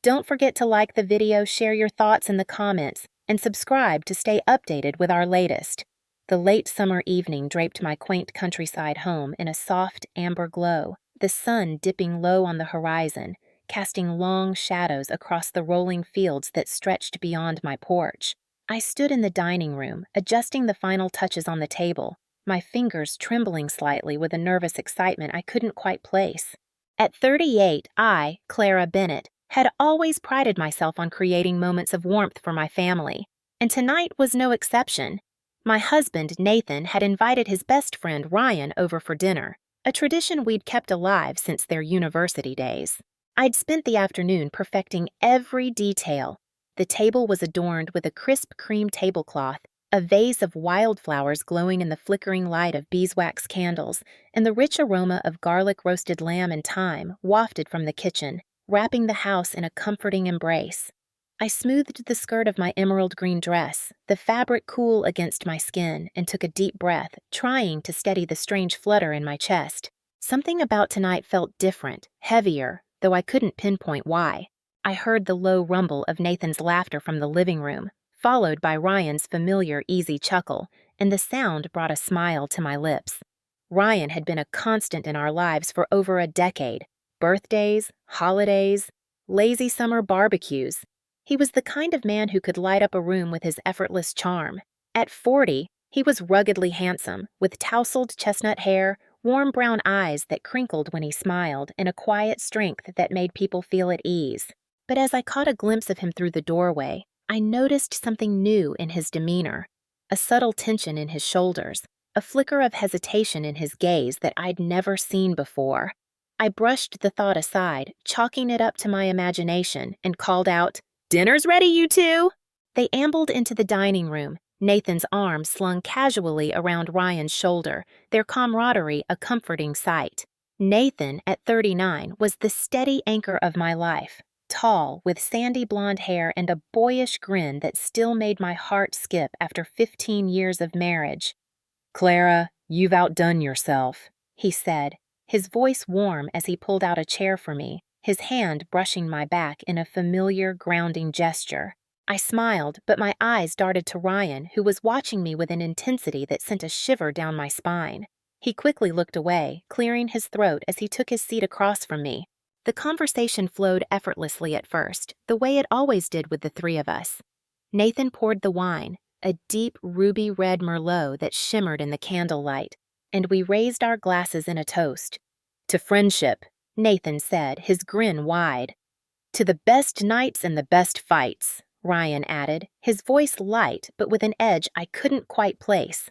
Don't forget to like the video, share your thoughts in the comments, and subscribe to stay updated with our latest. The late summer evening draped my quaint countryside home in a soft amber glow, the sun dipping low on the horizon, casting long shadows across the rolling fields that stretched beyond my porch. I stood in the dining room, adjusting the final touches on the table, my fingers trembling slightly with a nervous excitement I couldn't quite place. At 38, I, Clara Bennett, had always prided myself on creating moments of warmth for my family, and tonight was no exception. My husband, Nathan, had invited his best friend, Ryan, over for dinner, a tradition we'd kept alive since their university days. I'd spent the afternoon perfecting every detail. The table was adorned with a crisp cream tablecloth, a vase of wildflowers glowing in the flickering light of beeswax candles, and the rich aroma of garlic roasted lamb and thyme wafted from the kitchen, wrapping the house in a comforting embrace. I smoothed the skirt of my emerald green dress, the fabric cool against my skin, and took a deep breath, trying to steady the strange flutter in my chest. Something about tonight felt different, heavier, though I couldn't pinpoint why. I heard the low rumble of Nathan's laughter from the living room, followed by Ryan's familiar, easy chuckle, and the sound brought a smile to my lips. Ryan had been a constant in our lives for over a decade. Birthdays, holidays, lazy summer barbecues. He was the kind of man who could light up a room with his effortless charm. At 40, he was ruggedly handsome, with tousled chestnut hair, warm brown eyes that crinkled when he smiled, and a quiet strength that made people feel at ease. But as I caught a glimpse of him through the doorway, I noticed something new in his demeanor, a subtle tension in his shoulders, a flicker of hesitation in his gaze that I'd never seen before. I brushed the thought aside, chalking it up to my imagination, and called out, "Dinner's ready, you two!" They ambled into the dining room, Nathan's arm slung casually around Ryan's shoulder, their camaraderie a comforting sight. Nathan, at 39, was the steady anchor of my life, tall, with sandy blonde hair and a boyish grin that still made my heart skip after 15 years of marriage. "Clara, you've outdone yourself," he said, his voice warm as he pulled out a chair for me, his hand brushing my back in a familiar, grounding gesture. I smiled, but my eyes darted to Ryan, who was watching me with an intensity that sent a shiver down my spine. He quickly looked away, clearing his throat as he took his seat across from me. The conversation flowed effortlessly at first, the way it always did with the three of us. Nathan poured the wine, a deep ruby red Merlot that shimmered in the candlelight, and we raised our glasses in a toast. "To friendship," Nathan said, his grin wide. "To the best nights and the best fights," Ryan added, his voice light but with an edge I couldn't quite place.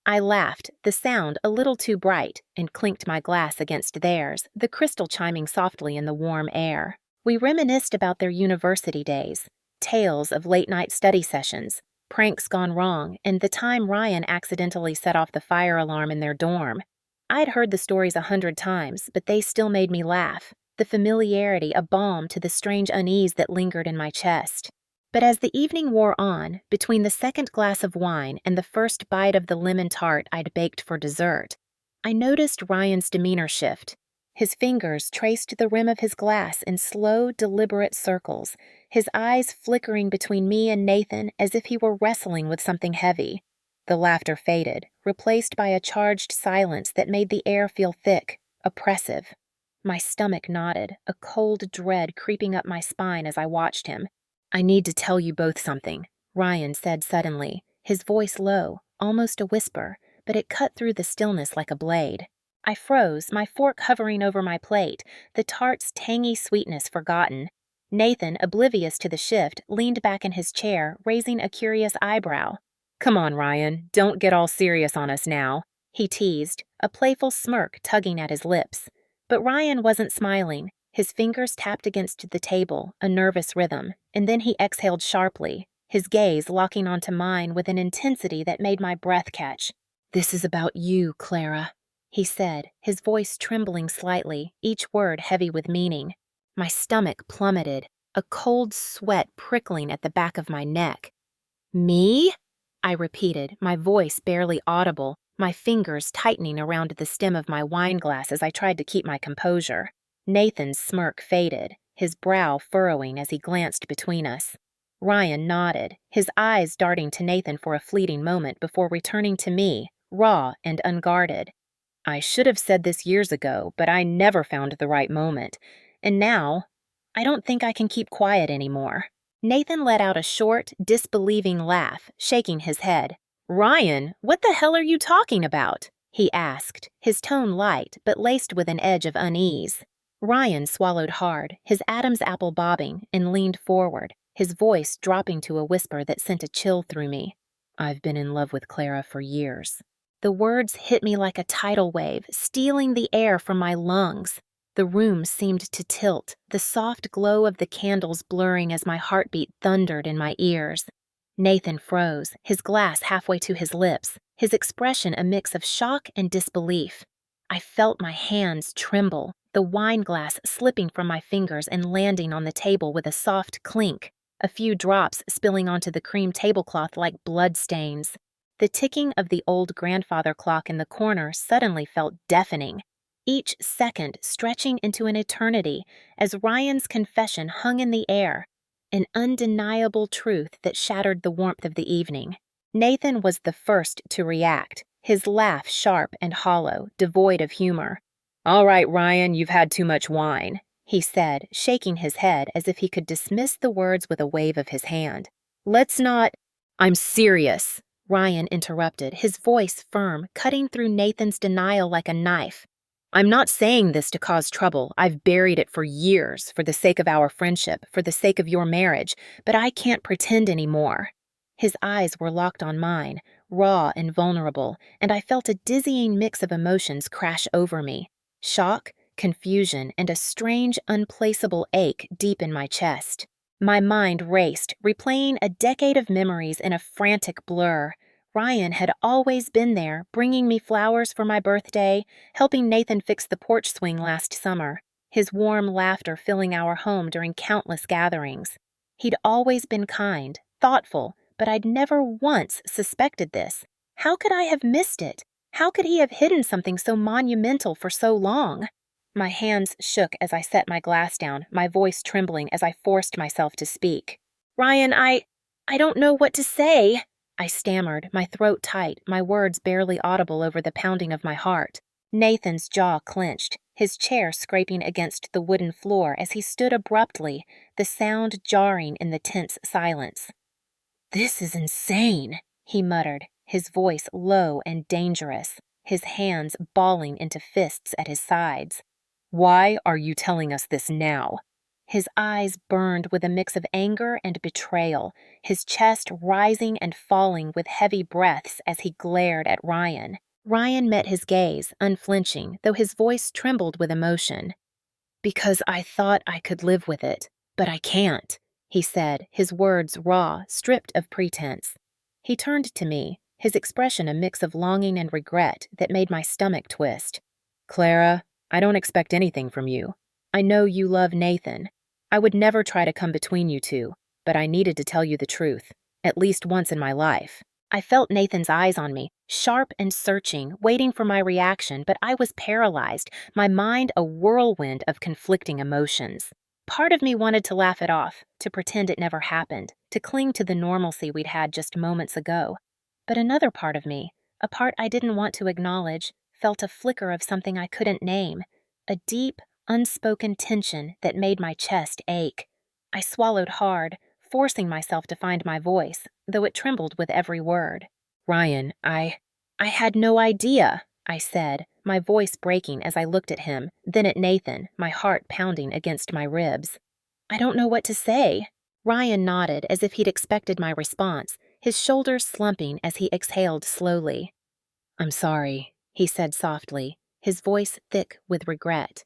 I laughed, the sound a little too bright, and clinked my glass against theirs, the crystal chiming softly in the warm air. We reminisced about their university days, tales of late-night study sessions, pranks gone wrong, and the time Ryan accidentally set off the fire alarm in their dorm. I'd heard the stories 100 times, but they still made me laugh, the familiarity a balm to the strange unease that lingered in my chest. But as the evening wore on, between the second glass of wine and the first bite of the lemon tart I'd baked for dessert, I noticed Ryan's demeanor shift. His fingers traced the rim of his glass in slow, deliberate circles, his eyes flickering between me and Nathan as if he were wrestling with something heavy. The laughter faded, replaced by a charged silence that made the air feel thick, oppressive. My stomach knotted, a cold dread creeping up my spine as I watched him. "I need to tell you both something," Ryan said suddenly, his voice low, almost a whisper, but it cut through the stillness like a blade. I froze, my fork hovering over my plate, the tart's tangy sweetness forgotten. Nathan, oblivious to the shift, leaned back in his chair, raising a curious eyebrow. "Come on, Ryan, don't get all serious on us now," he teased, a playful smirk tugging at his lips. But Ryan wasn't smiling. His fingers tapped against the table, a nervous rhythm, and then he exhaled sharply, his gaze locking onto mine with an intensity that made my breath catch. "This is about you, Clara," he said, his voice trembling slightly, each word heavy with meaning. My stomach plummeted, a cold sweat prickling at the back of my neck. "Me?" I repeated, my voice barely audible, my fingers tightening around the stem of my wine glass as I tried to keep my composure. Nathan's smirk faded, his brow furrowing as he glanced between us. Ryan nodded, his eyes darting to Nathan for a fleeting moment before returning to me, raw and unguarded. I should have said this years ago, but I never found the right moment. And now, I don't think I can keep quiet anymore. Nathan let out a short, disbelieving laugh, shaking his head. Ryan, what the hell are you talking about? He asked, his tone light but laced with an edge of unease. Ryan swallowed hard, his Adam's apple bobbing, and leaned forward, his voice dropping to a whisper that sent a chill through me. I've been in love with Clara for years. The words hit me like a tidal wave, stealing the air from my lungs. The room seemed to tilt, the soft glow of the candles blurring as my heartbeat thundered in my ears. Nathan froze, his glass halfway to his lips, his expression a mix of shock and disbelief. I felt my hands tremble, the wine glass slipping from my fingers and landing on the table with a soft clink, a few drops spilling onto the cream tablecloth like bloodstains. The ticking of the old grandfather clock in the corner suddenly felt deafening, each second stretching into an eternity as Ryan's confession hung in the air, an undeniable truth that shattered the warmth of the evening. Nathan was the first to react, his laugh sharp and hollow, devoid of humor. All right, Ryan, you've had too much wine, he said, shaking his head as if he could dismiss the words with a wave of his hand. Let's not— I'm serious, Ryan interrupted, his voice firm, cutting through Nathan's denial like a knife. I'm not saying this to cause trouble. I've buried it for years, for the sake of our friendship, for the sake of your marriage, but I can't pretend anymore. His eyes were locked on mine, raw and vulnerable, and I felt a dizzying mix of emotions crash over me. Shock, confusion, and a strange, unplaceable ache deep in my chest. My mind raced, replaying a decade of memories in a frantic blur. Ryan had always been there, bringing me flowers for my birthday, helping Nathan fix the porch swing last summer, his warm laughter filling our home during countless gatherings. He'd always been kind, thoughtful, but I'd never once suspected this. How could I have missed it? How could he have hidden something so monumental for so long? My hands shook as I set my glass down, my voice trembling as I forced myself to speak. Ryan, I don't know what to say, I stammered, my throat tight, my words barely audible over the pounding of my heart. Nathan's jaw clenched, his chair scraping against the wooden floor as he stood abruptly, the sound jarring in the tense silence. This is insane, he muttered, his voice low and dangerous, his hands balling into fists at his sides. Why are you telling us this now? His eyes burned with a mix of anger and betrayal, his chest rising and falling with heavy breaths as he glared at Ryan. Ryan met his gaze, unflinching, though his voice trembled with emotion. Because I thought I could live with it, but I can't, he said, his words raw, stripped of pretense. He turned to me, his expression a mix of longing and regret that made my stomach twist. Clara, I don't expect anything from you. I know you love Nathan. I would never try to come between you two, but I needed to tell you the truth, at least once in my life. I felt Nathan's eyes on me, sharp and searching, waiting for my reaction, but I was paralyzed, my mind a whirlwind of conflicting emotions. Part of me wanted to laugh it off, to pretend it never happened, to cling to the normalcy we'd had just moments ago. But another part of me, a part I didn't want to acknowledge, felt a flicker of something I couldn't name, a deep, unspoken tension that made my chest ache. I swallowed hard, forcing myself to find my voice, though it trembled with every word. Ryan, I had no idea, I said, my voice breaking as I looked at him, then at Nathan, my heart pounding against my ribs. I don't know what to say. Ryan nodded as if he'd expected my response, his shoulders slumping as he exhaled slowly. I'm sorry, he said softly, his voice thick with regret.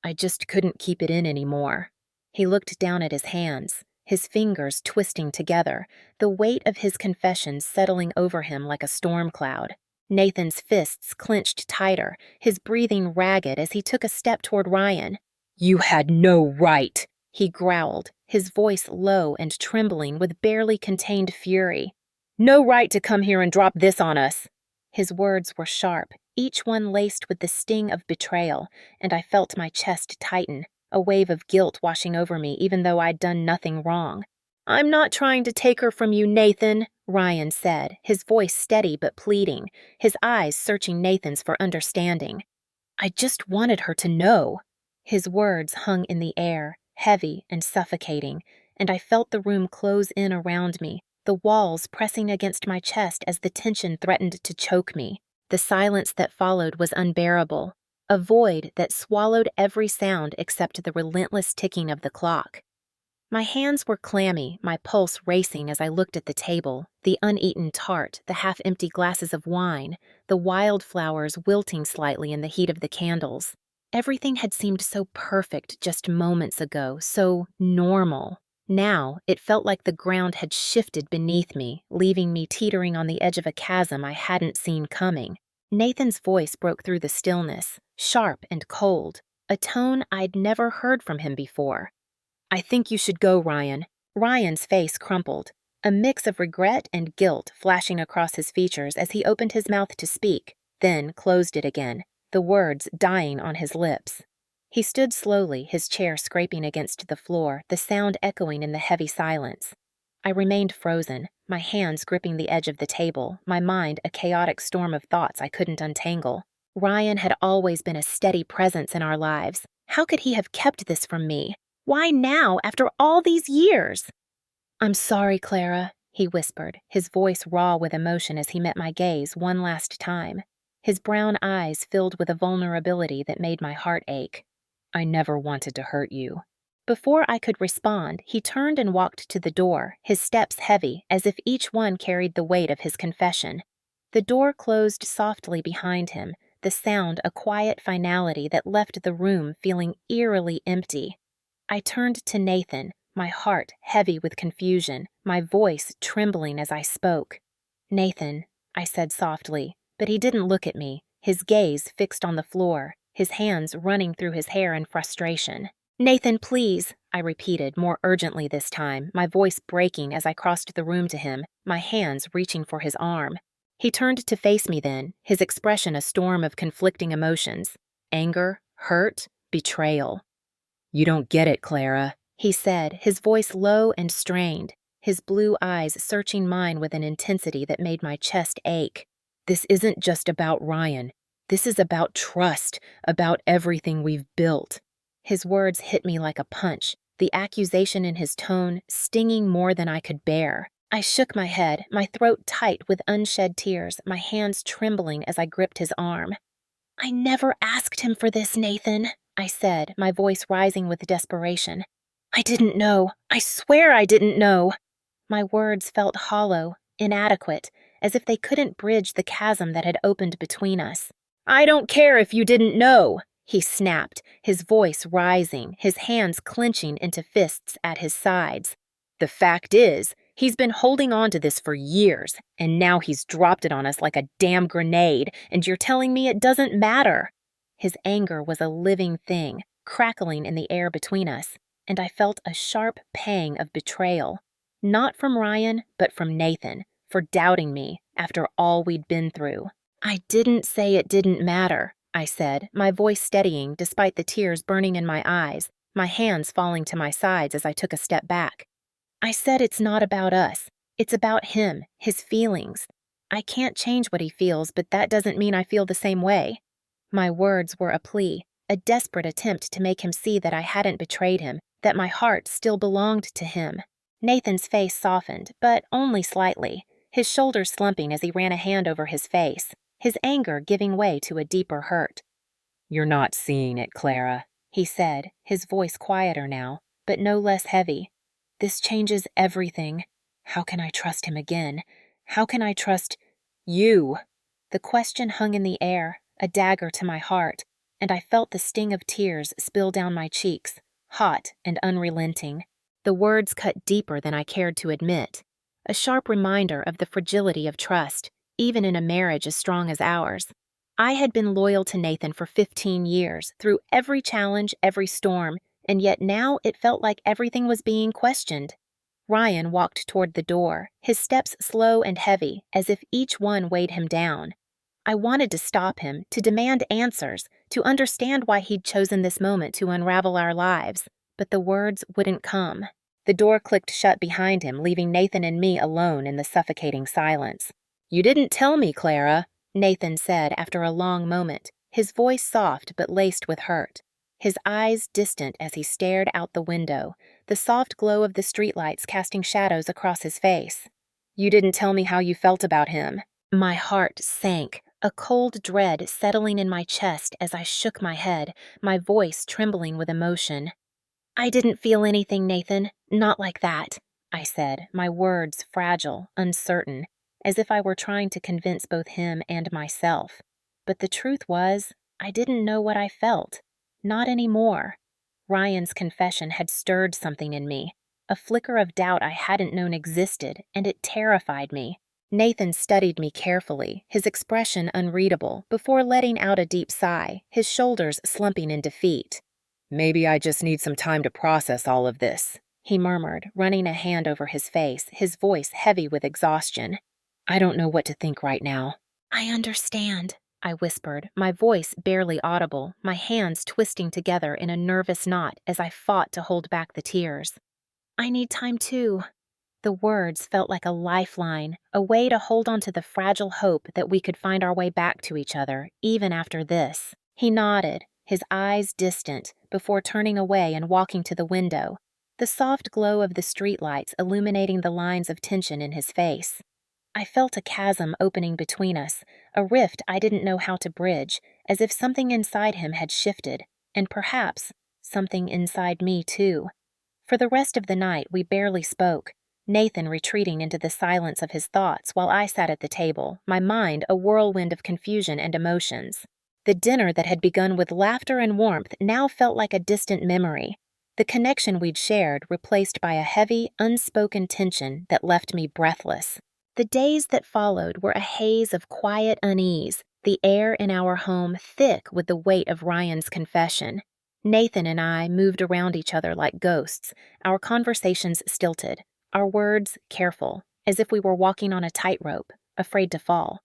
I just couldn't keep it in anymore. He looked down at his hands, his fingers twisting together, the weight of his confession settling over him like a storm cloud. Nathan's fists clenched tighter, his breathing ragged as he took a step toward Ryan. You had no right, he growled, his voice low and trembling with barely contained fury. No right to come here and drop this on us. His words were sharp, each one laced with the sting of betrayal, and I felt my chest tighten, a wave of guilt washing over me even though I'd done nothing wrong. "I'm not trying to take her from you, Nathan," Ryan said, his voice steady but pleading, his eyes searching Nathan's for understanding. "I just wanted her to know." His words hung in the air, heavy and suffocating, and I felt the room close in around me, the walls pressing against my chest as the tension threatened to choke me. The silence that followed was unbearable, a void that swallowed every sound except the relentless ticking of the clock. My hands were clammy, my pulse racing as I looked at the table, the uneaten tart, the half-empty glasses of wine, the wildflowers wilting slightly in the heat of the candles. Everything had seemed so perfect just moments ago, so normal. Now, it felt like the ground had shifted beneath me, leaving me teetering on the edge of a chasm I hadn't seen coming. Nathan's voice broke through the stillness, sharp and cold, a tone I'd never heard from him before. "I think you should go, Ryan." Ryan's face crumpled, a mix of regret and guilt flashing across his features as he opened his mouth to speak, then closed it again, the words dying on his lips. He stood slowly, his chair scraping against the floor, the sound echoing in the heavy silence. I remained frozen, my hands gripping the edge of the table, my mind a chaotic storm of thoughts I couldn't untangle. Ryan had always been a steady presence in our lives. How could he have kept this from me? Why now, after all these years? "I'm sorry, Clara," he whispered, his voice raw with emotion as he met my gaze one last time. His brown eyes filled with a vulnerability that made my heart ache. "I never wanted to hurt you." Before I could respond, he turned and walked to the door, his steps heavy, as if each one carried the weight of his confession. The door closed softly behind him, the sound a quiet finality that left the room feeling eerily empty. I turned to Nathan, my heart heavy with confusion, my voice trembling as I spoke. "Nathan," I said softly, but he didn't look at me, his gaze fixed on the floor, his hands running through his hair in frustration. "Nathan, please," I repeated more urgently this time, my voice breaking as I crossed the room to him, my hands reaching for his arm. He turned to face me then, his expression a storm of conflicting emotions: anger, hurt, betrayal. "You don't get it, Clara," he said, his voice low and strained, his blue eyes searching mine with an intensity that made my chest ache. "This isn't just about Ryan. This is about trust, about everything we've built." His words hit me like a punch, the accusation in his tone stinging more than I could bear. I shook my head, my throat tight with unshed tears, my hands trembling as I gripped his arm. "I never asked him for this, Nathan," I said, my voice rising with desperation. "I didn't know. I swear I didn't know." My words felt hollow, inadequate, as if they couldn't bridge the chasm that had opened between us. "I don't care if you didn't know," he snapped, his voice rising, his hands clenching into fists at his sides. "The fact is, he's been holding on to this for years, and now he's dropped it on us like a damn grenade, and you're telling me it doesn't matter." His anger was a living thing, crackling in the air between us, and I felt a sharp pang of betrayal. Not from Ryan, but from Nathan, for doubting me after all we'd been through. "I didn't say it didn't matter," I said, my voice steadying despite the tears burning in my eyes, my hands falling to my sides as I took a step back. "I said it's not about us. It's about him, his feelings. I can't change what he feels, but that doesn't mean I feel the same way." My words were a plea, a desperate attempt to make him see that I hadn't betrayed him, that my heart still belonged to him. Nathan's face softened, but only slightly, his shoulders slumping as he ran a hand over his face, his anger giving way to a deeper hurt. "You're not seeing it, Clara," he said, his voice quieter now, but no less heavy. "This changes everything. How can I trust him again? How can I trust you?" The question hung in the air, a dagger to my heart, and I felt the sting of tears spill down my cheeks, hot and unrelenting. The words cut deeper than I cared to admit, a sharp reminder of the fragility of trust, even in a marriage as strong as ours. I had been loyal to Nathan for 15 years, through every challenge, every storm, and yet now it felt like everything was being questioned. Ryan walked toward the door, his steps slow and heavy, as if each one weighed him down. I wanted to stop him, to demand answers, to understand why he'd chosen this moment to unravel our lives, but the words wouldn't come. The door clicked shut behind him, leaving Nathan and me alone in the suffocating silence. "You didn't tell me, Clara," Nathan said after a long moment, his voice soft but laced with hurt. His eyes distant as he stared out the window, the soft glow of the streetlights casting shadows across his face. "You didn't tell me how you felt about him." My heart sank, a cold dread settling in my chest as I shook my head, my voice trembling with emotion. "I didn't feel anything, Nathan. Not like that," I said, my words fragile, uncertain, as if I were trying to convince both him and myself. But the truth was, I didn't know what I felt. Not anymore. Ryan's confession had stirred something in me, a flicker of doubt I hadn't known existed, and it terrified me. Nathan studied me carefully, his expression unreadable, before letting out a deep sigh, his shoulders slumping in defeat. "Maybe I just need some time to process all of this," he murmured, running a hand over his face, his voice heavy with exhaustion. "I don't know what to think right now." "I understand," I whispered, my voice barely audible, my hands twisting together in a nervous knot as I fought to hold back the tears. "I need time too." The words felt like a lifeline, a way to hold on to the fragile hope that we could find our way back to each other, even after this. He nodded, his eyes distant, before turning away and walking to the window, the soft glow of the streetlights illuminating the lines of tension in his face. I felt a chasm opening between us, a rift I didn't know how to bridge, as if something inside him had shifted, and perhaps something inside me too. For the rest of the night, we barely spoke, Nathan retreating into the silence of his thoughts while I sat at the table, my mind a whirlwind of confusion and emotions. The dinner that had begun with laughter and warmth now felt like a distant memory, the connection we'd shared replaced by a heavy, unspoken tension that left me breathless. The days that followed were a haze of quiet unease, the air in our home thick with the weight of Ryan's confession. Nathan and I moved around each other like ghosts, our conversations stilted, our words careful, as if we were walking on a tightrope, afraid to fall.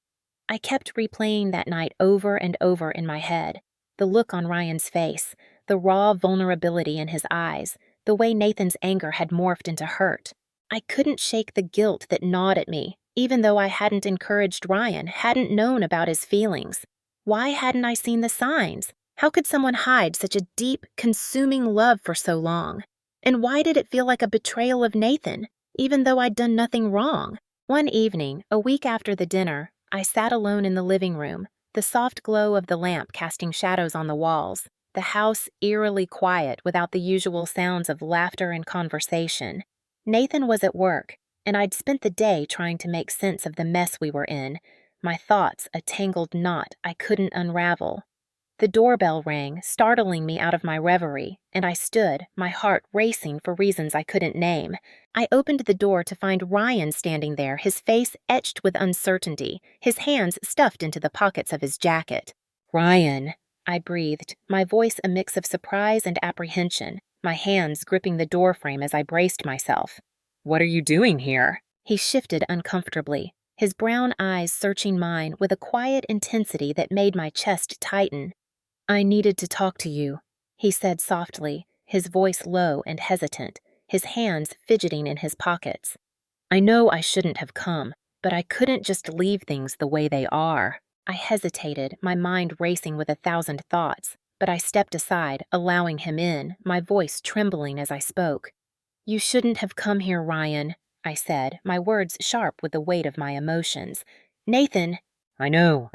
I kept replaying that night over and over in my head, the look on Ryan's face, the raw vulnerability in his eyes, the way Nathan's anger had morphed into hurt. I couldn't shake the guilt that gnawed at me, even though I hadn't encouraged Ryan, hadn't known about his feelings. Why hadn't I seen the signs? How could someone hide such a deep, consuming love for so long? And why did it feel like a betrayal of Nathan, even though I'd done nothing wrong? One evening, a week after the dinner, I sat alone in the living room, the soft glow of the lamp casting shadows on the walls, the house eerily quiet without the usual sounds of laughter and conversation. Nathan was at work, and I'd spent the day trying to make sense of the mess we were in, my thoughts a tangled knot I couldn't unravel. The doorbell rang, startling me out of my reverie, and I stood, my heart racing for reasons I couldn't name. I opened the door to find Ryan standing there, his face etched with uncertainty, his hands stuffed into the pockets of his jacket. "Ryan," I breathed, my voice a mix of surprise and apprehension, my hands gripping the doorframe as I braced myself. "What are you doing here?" He shifted uncomfortably, his brown eyes searching mine with a quiet intensity that made my chest tighten. "I needed to talk to you," he said softly, his voice low and hesitant, his hands fidgeting in his pockets. "I know I shouldn't have come, but I couldn't just leave things the way they are." I hesitated, my mind racing with 1,000 thoughts, but I stepped aside, allowing him in, my voice trembling as I spoke. "You shouldn't have come here, Ryan," I said, my words sharp with the weight of my emotions. "Nathan—" I know,"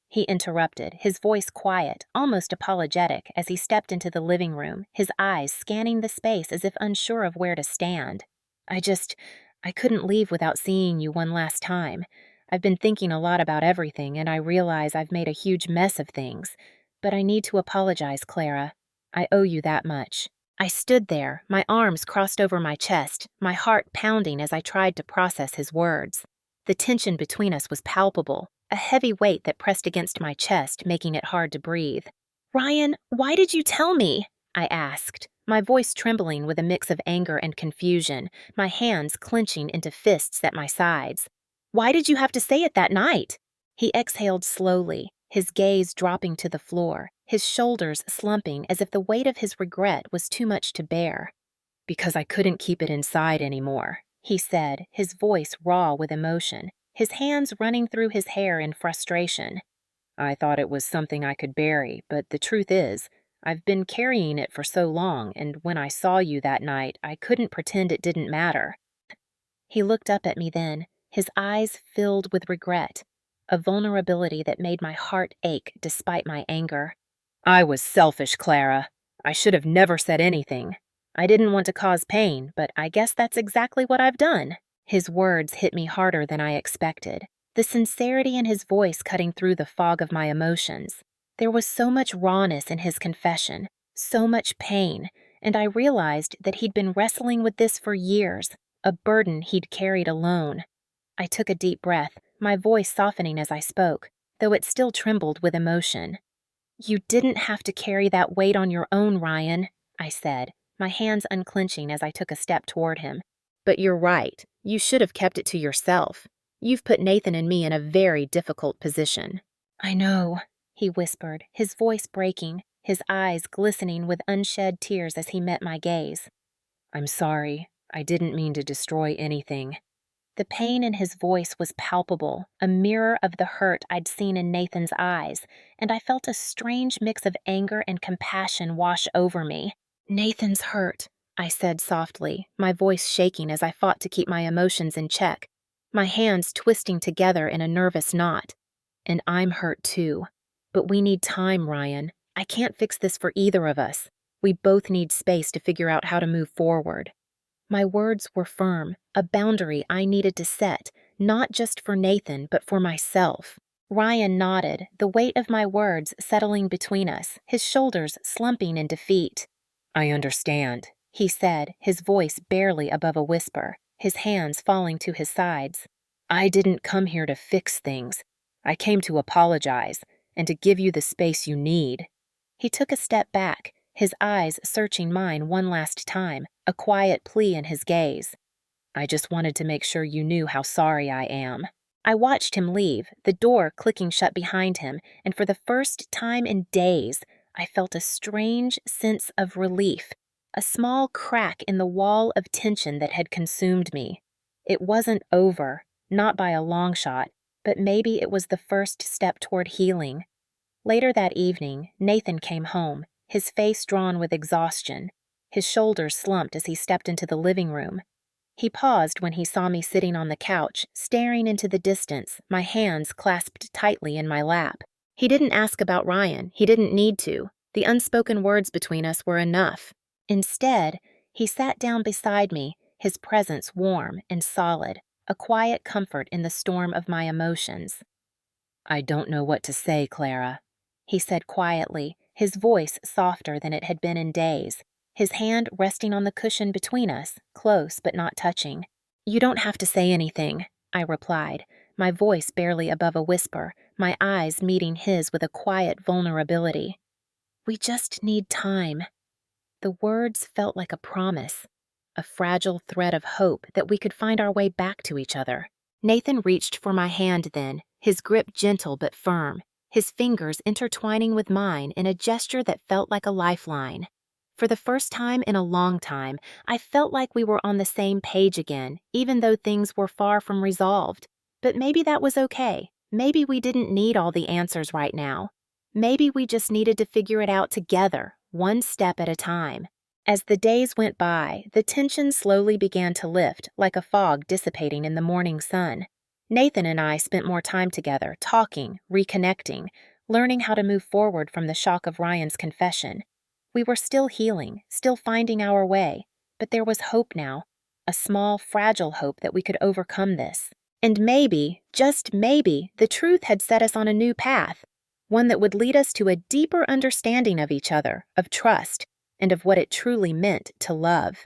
he interrupted, his voice quiet, almost apologetic, as he stepped into the living room, his eyes scanning the space as if unsure of where to stand. I couldn't leave without seeing you one last time. I've been thinking a lot about everything, and I realize I've made a huge mess of things. But I need to apologize, Clara. I owe you that much." I stood there, my arms crossed over my chest, my heart pounding as I tried to process his words. The tension between us was palpable, a heavy weight that pressed against my chest, making it hard to breathe. "Ryan, why did you tell me?" I asked, my voice trembling with a mix of anger and confusion, my hands clenching into fists at my sides. "Why did you have to say it that night?" He exhaled slowly, his gaze dropping to the floor, his shoulders slumping as if the weight of his regret was too much to bear. "Because I couldn't keep it inside anymore," he said, his voice raw with emotion, his hands running through his hair in frustration. "I thought it was something I could bury, but the truth is, I've been carrying it for so long, and when I saw you that night, I couldn't pretend it didn't matter." He looked up at me then, his eyes filled with regret, a vulnerability that made my heart ache despite my anger. "I was selfish, Clara. I should have never said anything. I didn't want to cause pain, but I guess that's exactly what I've done." His words hit me harder than I expected, the sincerity in his voice cutting through the fog of my emotions. There was so much rawness in his confession, so much pain, and I realized that he'd been wrestling with this for years, a burden he'd carried alone. I took a deep breath, my voice softening as I spoke, though it still trembled with emotion. "You didn't have to carry that weight on your own, Ryan," I said, my hands unclenching as I took a step toward him. "But you're right. You should have kept it to yourself. You've put Nathan and me in a very difficult position." "I know," he whispered, his voice breaking, his eyes glistening with unshed tears as he met my gaze. "I'm sorry. I didn't mean to destroy anything." The pain in his voice was palpable, a mirror of the hurt I'd seen in Nathan's eyes, and I felt a strange mix of anger and compassion wash over me. "Nathan's hurt," I said softly, my voice shaking as I fought to keep my emotions in check, my hands twisting together in a nervous knot. "And I'm hurt too. But we need time, Ryan. I can't fix this for either of us. We both need space to figure out how to move forward." My words were firm, a boundary I needed to set, not just for Nathan, but for myself. Ryan nodded, the weight of my words settling between us, his shoulders slumping in defeat. "I understand," he said, his voice barely above a whisper, his hands falling to his sides. "I didn't come here to fix things. I came to apologize, and to give you the space you need." He took a step back, his eyes searching mine one last time, a quiet plea in his gaze. "I just wanted to make sure you knew how sorry I am." I watched him leave, the door clicking shut behind him, and for the first time in days, I felt a strange sense of relief, a small crack in the wall of tension that had consumed me. It wasn't over, not by a long shot, but maybe it was the first step toward healing. Later that evening, Nathan came home, his face drawn with exhaustion, his shoulders slumped as he stepped into the living room. He paused when he saw me sitting on the couch, staring into the distance, my hands clasped tightly in my lap. He didn't ask about Ryan. He didn't need to. The unspoken words between us were enough. Instead, he sat down beside me, his presence warm and solid, a quiet comfort in the storm of my emotions. "I don't know what to say, Clara," he said quietly, his voice softer than it had been in days, his hand resting on the cushion between us, close but not touching. "You don't have to say anything," I replied, my voice barely above a whisper, my eyes meeting his with a quiet vulnerability. "We just need time." The words felt like a promise, a fragile thread of hope that we could find our way back to each other. Nathan reached for my hand then, his grip gentle but firm, his fingers intertwining with mine in a gesture that felt like a lifeline. For the first time in a long time, I felt like we were on the same page again, even though things were far from resolved. But maybe that was okay. Maybe we didn't need all the answers right now. Maybe we just needed to figure it out together, one step at a time. As the days went by, the tension slowly began to lift, like a fog dissipating in the morning sun. Nathan and I spent more time together, talking, reconnecting, learning how to move forward from the shock of Ryan's confession. We were still healing, still finding our way, but there was hope now, a small, fragile hope that we could overcome this. And maybe, just maybe, the truth had set us on a new path, one that would lead us to a deeper understanding of each other, of trust, and of what it truly meant to love.